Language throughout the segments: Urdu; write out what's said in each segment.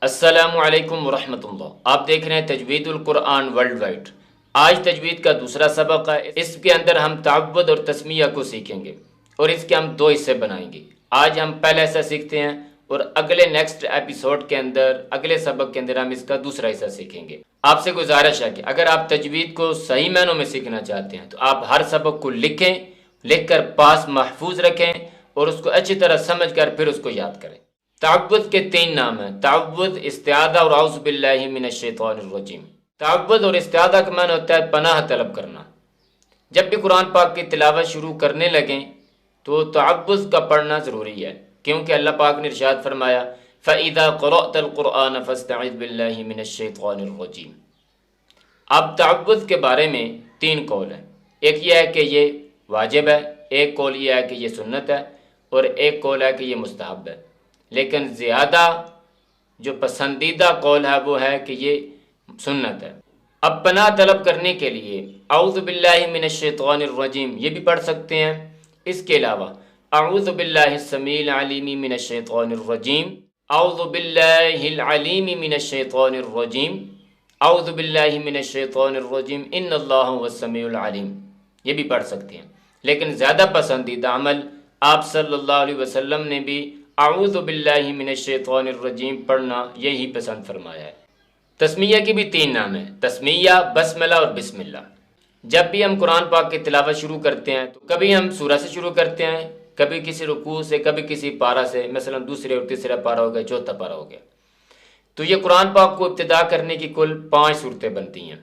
السلام علیکم ورحمۃ اللہ۔ آپ دیکھ رہے ہیں تجوید القرآن ورلڈ وائڈ۔ آج تجوید کا دوسرا سبق ہے۔ اس کے اندر ہم تعوذ اور تسمیہ کو سیکھیں گے اور اس کے ہم دو حصے بنائیں گے۔ آج ہم پہلا حصہ سیکھتے ہیں اور اگلے نیکسٹ ایپیسوڈ کے اندر، اگلے سبق کے اندر ہم اس کا دوسرا حصہ سیکھیں گے۔ آپ سے گزارش ہے کہ اگر آپ تجوید کو صحیح معنوں میں سیکھنا چاہتے ہیں تو آپ ہر سبق کو لکھیں، لکھ کر پاس محفوظ رکھیں اور اس کو اچھی طرح سمجھ کر پھر اس کو یاد کریں۔ تعوذ کے تین نام ہیں: تعوذ، استعاذہ اور اعوذ باللہ من الشیطان الرجیم۔ تعوذ اور استعاذہ کا معنی ہوتا ہے پناہ طلب کرنا۔ جب بھی قرآن پاک کی تلاوت شروع کرنے لگیں تو تعوذ کا پڑھنا ضروری ہے، کیونکہ اللہ پاک نے ارشاد فرمایا فَإِذَا قَرَأْتَ الْقُرْآنَ فَاسْتَعِذْ بِاللَّهِ مِنَ الشَّيْطَانِ الرَّجِيمِ۔ اب تعوذ کے بارے میں تین قول ہیں۔ ایک یہ ہے کہ یہ واجب ہے، ایک قول یہ ہے کہ یہ سنت ہے، اور ایک قول ہے کہ یہ مستحب ہے۔ لیکن زیادہ جو پسندیدہ قول ہے وہ ہے کہ یہ سنت ہے۔ اب پناہ طلب کرنے کے لیے اعوذ باللہ من الشیطان الرجیم یہ بھی پڑھ سکتے ہیں۔ اس کے علاوہ اعوذ باللہ السمیع العلیم من الشیطان الرجیم، اعوذ باللہ العلیم من الشیطان الرجیم، اعوذ باللہ من الشیطان الرجیم ان اللہ هو السمیع العلیم، یہ بھی پڑھ سکتے ہیں۔ لیکن زیادہ پسندیدہ عمل آپ صلی اللہ علیہ وسلم نے بھی اعوذ باللہ من الشیطان الرجیم پڑھنا یہی پسند فرمایا ہے۔ تسمیہ کی بھی تین نام ہیں: تسمیہ، بسملہ اور بسم اللہ۔ جب بھی ہم قرآن پاک کی تلاوت شروع کرتے ہیں تو کبھی ہم سورہ سے شروع کرتے ہیں، کبھی کسی رکوع سے، کبھی کسی پارہ سے، مثلا دوسرے اور تیسرا پارہ ہو گیا، چوتھا پارہ ہو گیا۔ تو یہ قرآن پاک کو ابتدا کرنے کی کل 5 صورتیں بنتی ہیں۔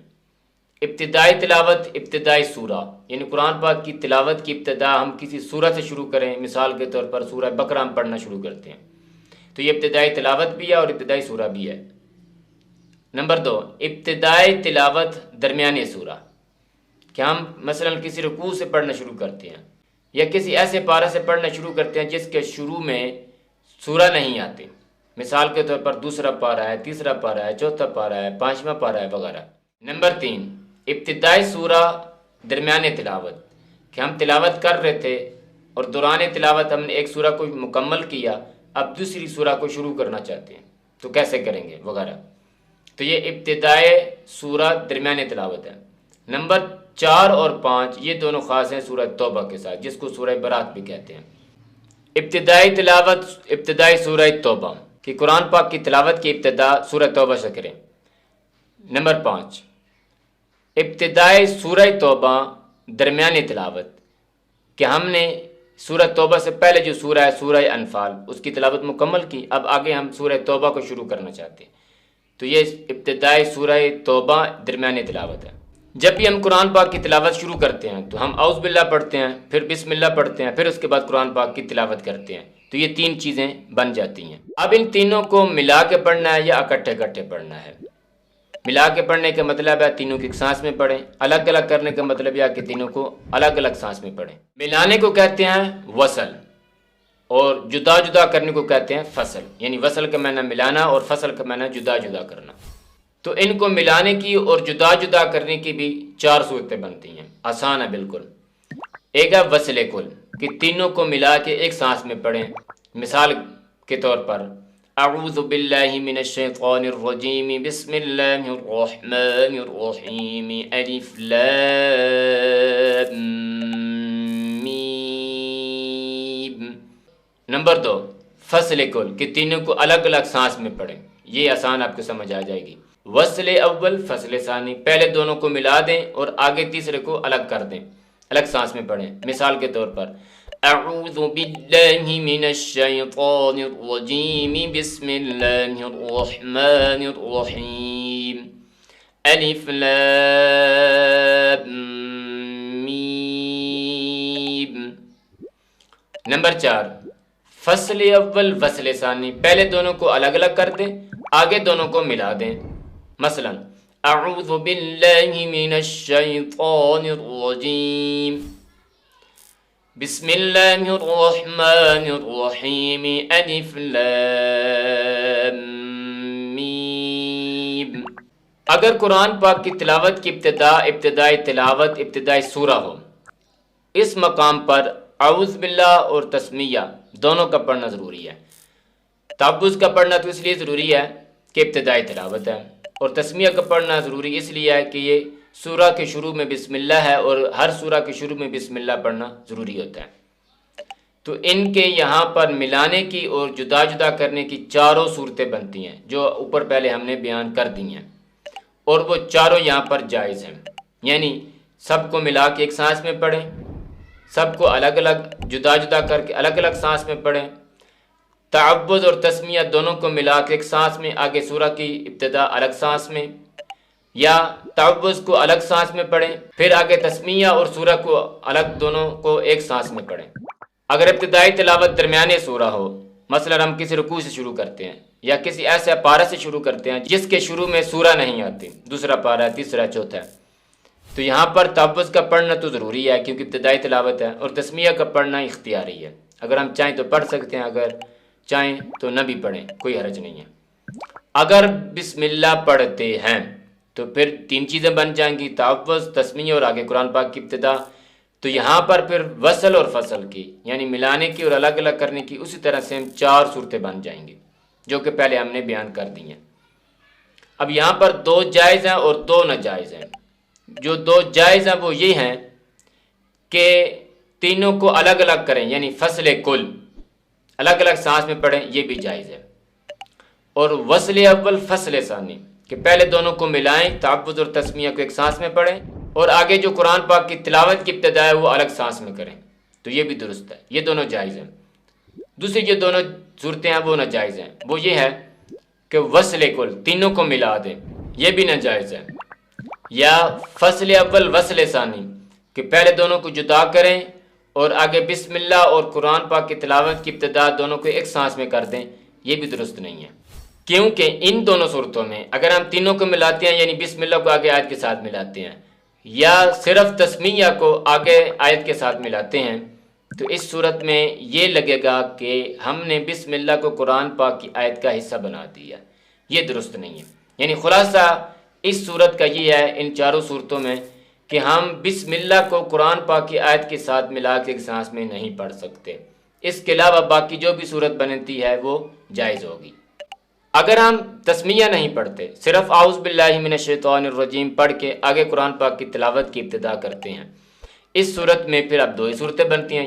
ابتدائی تلاوت، ابتدائی سورہ، یعنی قرآن پاک کی تلاوت کی ابتدا ہم کسی سورہ سے شروع کریں، مثال کے طور پر سورہ بقرہ ہم پڑھنا شروع کرتے ہیں تو یہ ابتدائی تلاوت بھی ہے اور ابتدائی سورہ بھی ہے۔ نمبر 2، ابتدائی تلاوت درمیانی سورہ، کہ ہم مثلا کسی رکوع سے پڑھنا شروع کرتے ہیں یا کسی ایسے پارہ سے پڑھنا شروع کرتے ہیں جس کے شروع میں سورہ نہیں آتی، مثال کے طور پر دوسرا پارہ ہے، تیسرا پارہ ہے، چوتھا پارہ ہے، 5واں پارہ ہے وغیرہ۔ نمبر 3، ابتدائی سورہ درمیانی تلاوت، کہ ہم تلاوت کر رہے تھے اور دوران تلاوت ہم نے ایک سورہ کو مکمل کیا، اب دوسری سورہ کو شروع کرنا چاہتے ہیں تو کیسے کریں گے وغیرہ۔ تو یہ ابتدائی سورہ درمیانی تلاوت ہے۔ نمبر 4 اور 5 یہ دونوں خاص ہیں سورہ توبہ کے ساتھ، جس کو سورہ برات بھی کہتے ہیں۔ ابتدائی تلاوت، ابتدائی سورہ توبہ، کہ قرآن پاک کی تلاوت کی ابتدا سورہ توبہ سے کریں۔ نمبر 5، ابتدائی سورہ توبہ درمیانی تلاوت، کہ ہم نے سورہ توبہ سے پہلے جو سورہ ہے سورہ انفال، اس کی تلاوت مکمل کی، اب آگے ہم سورہ توبہ کو شروع کرنا چاہتے ہیں تو یہ ابتدائی سورہ توبہ درمیانی تلاوت ہے۔ جب بھی ہم قرآن پاک کی تلاوت شروع کرتے ہیں تو ہم اعوذ باللہ پڑھتے ہیں، پھر بسم اللہ پڑھتے ہیں، پھر اس کے بعد قرآن پاک کی تلاوت کرتے ہیں، تو یہ 3 چیزیں بن جاتی ہیں۔ اب ان تینوں کو ملا کے پڑھنا ہے یا اکٹھے اکٹھے پڑھنا ہے؟ ملا کے پڑھنے کا مطلب ہے تینوں کی ایک سانس میں پڑھیں، الگ الگ کرنے کا مطلب ہے کہ تینوں کو الگ الگ سانس میں پڑھیں۔ ملانے کو کہتے ہیں وصل اور جدا جدا کرنے کو کہتے ہیں فصل، یعنی وصل کا معنی ملانا اور فصل کا معنی جدا جدا کرنا۔ تو ان کو ملانے کی اور جدا جدا کرنے کی بھی 4 صورتیں بنتی ہیں، آسان ہے بالکل۔ ایک ہے وصل کل، کہ تینوں کو ملا کے ایک سانس میں پڑھیں، مثال کے طور پر اعوذ باللہ من الشیطان الرجیم بسم اللہ الرحمن الرحیم الف لام میم۔ نمبر 2، فصل کل، کہ تینوں کو الگ الگ سانس میں پڑھیں، یہ آسان آپ کو سمجھ آ جائے گی۔ وصل اول، فصل ثانی، پہلے دونوں کو ملا دیں اور آگے تیسرے کو الگ کر دیں، الگ سانس میں پڑھیں، مثال کے طور پر اعوذ باللہ من الشیطان الرجیم بسم اللہ الرحمن الرحیم الف لام میم۔ نمبر 4، فصل اول فصل ثانی، پہلے دونوں کو الگ الگ کر دیں، آگے دونوں کو ملا دیں، مثلا اعوذ باللہ من الشیطان الرجیم بسم اللہ الرحمن الرحیم الف لام میم۔ اگر قرآن پاک کی تلاوت کی ابتدا ابتدائی تلاوت ابتدائی سورہ ہو، اس مقام پر اعوذ باللہ اور تسمیہ دونوں کا پڑھنا ضروری ہے۔ تعوذ کا پڑھنا تو اس لیے ضروری ہے کہ ابتدائی تلاوت ہے، اور تسمیہ کا پڑھنا ضروری اس لیے ہے کہ یہ سورہ کے شروع میں بسم اللہ ہے، اور ہر سورہ کے شروع میں بسم اللہ پڑھنا ضروری ہوتا ہے۔ تو ان کے یہاں پر ملانے کی اور جدا جدا کرنے کی چاروں صورتیں بنتی ہیں جو اوپر پہلے ہم نے بیان کر دی ہیں، اور وہ چاروں یہاں پر جائز ہیں، یعنی سب کو ملا کے ایک سانس میں پڑھیں، سب کو الگ الگ جدا جدا کر کے الگ الگ سانس میں پڑھیں، تعوذ اور تسمیہ دونوں کو ملا کے ایک سانس میں، آگے سورہ کی ابتدا الگ سانس میں، یا تعوذ کو الگ سانس میں پڑھیں، پھر آگے تسمیہ اور سورہ کو الگ، دونوں کو ایک سانس میں پڑھیں۔ اگر ابتدائی تلاوت درمیانے سورہ ہو، مثلا ہم کسی رکوع سے شروع کرتے ہیں یا کسی ایسے پارہ سے شروع کرتے ہیں جس کے شروع میں سورہ نہیں آتی، دوسرا پارہ ہے، تیسرا، چوتھا ہے، تو یہاں پر تعوذ کا پڑھنا تو ضروری ہے کیونکہ ابتدائی تلاوت ہے، اور تسمیہ کا پڑھنا اختیاری ہے، اگر ہم چاہیں تو پڑھ سکتے ہیں، اگر چاہیں تو نہ بھی پڑھیں، کوئی حرج نہیں ہے۔ اگر بسم اللہ پڑھتے ہیں تو پھر تین چیزیں بن جائیں گی، تعوذ، تسمیہ اور آگے قرآن پاک کی ابتدا۔ تو یہاں پر پھر وصل اور فصل کی، یعنی ملانے کی اور الگ الگ کرنے کی اسی طرح سے چار صورتیں بن جائیں گی جو کہ پہلے ہم نے بیان کر دی ہیں۔ اب یہاں پر دو جائز ہیں اور دو ناجائز ہیں۔ جو دو جائز ہیں وہ یہ ہیں کہ تینوں کو الگ الگ کریں، یعنی فصل کل الگ الگ سانس میں پڑھیں، یہ بھی جائز ہے، اور وصل اول فصل ثانی کہ پہلے دونوں کو ملائیں، تعوذ اور تسمیہ کو ایک سانس میں پڑھیں، اور آگے جو قرآن پاک کی تلاوت کی ابتدا ہے وہ الگ سانس میں کریں، تو یہ بھی درست ہے، یہ دونوں جائز ہیں۔ دوسری جو دونوں صورتیں ہیں وہ ناجائز ہیں، وہ یہ ہے کہ وصل کل تینوں کو ملا دیں، یہ بھی ناجائز ہے، یا فصل اول وصل ثانی کہ پہلے دونوں کو جدا کریں اور آگے بسم اللہ اور قرآن پاک کی تلاوت کی ابتدا دونوں کو ایک سانس میں کر دیں، یہ بھی درست نہیں ہے، کیونکہ ان دونوں صورتوں میں اگر ہم تینوں کو ملاتے ہیں، یعنی بسم اللہ کو آگے آیت کے ساتھ ملاتے ہیں یا صرف تسمیہ کو آگے آیت کے ساتھ ملاتے ہیں، تو اس صورت میں یہ لگے گا کہ ہم نے بسم اللہ کو قرآن پاک کی آیت کا حصہ بنا دیا، یہ درست نہیں ہے۔ یعنی خلاصہ اس صورت کا یہ ہے ان چاروں صورتوں میں کہ ہم بسم اللہ کو قرآن پاک کی آیت کے ساتھ ملا کے ایک سانس میں نہیں پڑھ سکتے، اس کے علاوہ باقی جو بھی صورت بنتی ہے وہ جائز ہوگی۔ اگر ہم تسمیہ نہیں پڑھتے، صرف اعوذ باللہ من الشیطان الرجیم پڑھ کے آگے قرآن پاک کی تلاوت کی ابتدا کرتے ہیں، اس صورت میں پھر اب دو ہی صورتیں بنتی ہیں،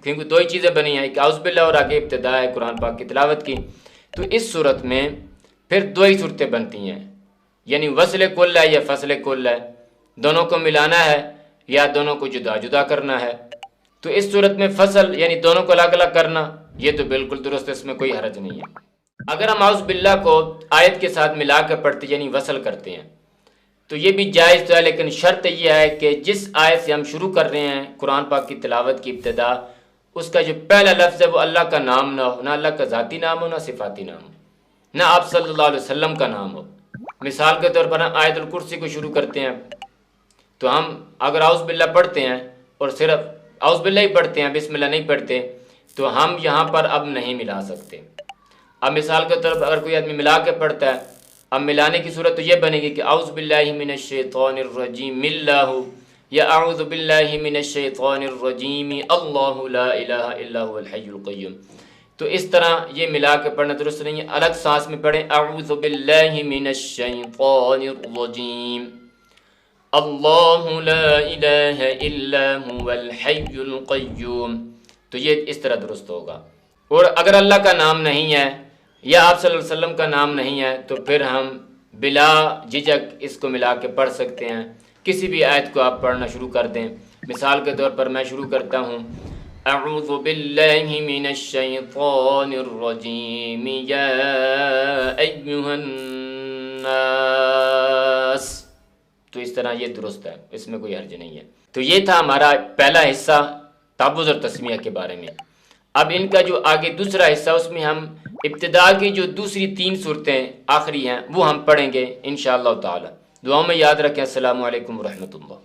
کیونکہ دو ہی چیزیں بنی ہیں، ایک اعوذ باللہ اور آگے ابتدا ہے قرآن پاک کی تلاوت کی، تو اس صورت میں پھر دو ہی صورتیں بنتی ہیں، یعنی وصل کل ہے یا فصل کل ہے، دونوں کو ملانا ہے یا دونوں کو جدا جدا کرنا ہے۔ تو اس صورت میں فصل یعنی دونوں کو الگ الگ کرنا یہ تو بالکل درست ہے، اس میں کوئی حرج نہیں ہے۔ اگر ہم اعوذ باللہ کو آیت کے ساتھ ملا کر پڑھتے یعنی وصل کرتے ہیں تو یہ بھی جائز تو ہے، لیکن شرط یہ ہے کہ جس آیت سے ہم شروع کر رہے ہیں قرآن پاک کی تلاوت کی ابتدا، اس کا جو پہلا لفظ ہے وہ اللہ کا نام نہ ہو، نہ اللہ کا ذاتی نام ہو، نہ صفاتی نام ہو، نہ آپ صلی اللہ علیہ وسلم کا نام ہو۔ مثال کے طور پر ہم آیت الکرسی کو شروع کرتے ہیں تو ہم اگر اعوذ باللہ پڑھتے ہیں اور صرف اعوذ باللہ ہی پڑھتے ہیں، بسم اللہ نہیں پڑھتے، تو ہم یہاں پر اب نہیں ملا سکتے۔ اب مثال کے طور پر اگر کوئی آدمی ملا کے پڑھتا ہے، اب ملانے کی صورت تو یہ بنے گی کہ اعوذ باللہ من الشیطان الرجیم اللہ، یا اعوذ باللہ من الشیطان الرجیم اللہ لا الہ الا هو الحی القیوم۔ تو اس طرح یہ ملا کے پڑھنا درست نہیں ہے، الگ سانس میں پڑھیں اعوذ باللہ من الشیطان الرجیم اللہ لا الہ الا هو الحی القیوم، تو یہ اس طرح درست ہوگا۔ اور اگر اللہ کا نام نہیں ہے یا آپ صلی اللہ علیہ وسلم کا نام نہیں ہے تو پھر ہم بلا جھجک اس کو ملا کے پڑھ سکتے ہیں، کسی بھی آیت کو آپ پڑھنا شروع کر دیں۔ مثال کے طور پر میں شروع کرتا ہوں اعوذ باللہ من الشیطان الرجیم یا ایہا الناس، تو اس طرح یہ درست ہے، اس میں کوئی حرج نہیں ہے۔ تو یہ تھا ہمارا پہلا حصہ تعوذ اور تسمیہ کے بارے میں۔ اب ان کا جو آگے دوسرا حصہ، اس میں ہم ابتدا کی جو دوسری تین صورتیں آخری ہیں وہ ہم پڑھیں گے انشاءاللہ تعالی۔ دعاؤں میں یاد رکھیں۔ السلام علیکم ورحمۃ اللہ۔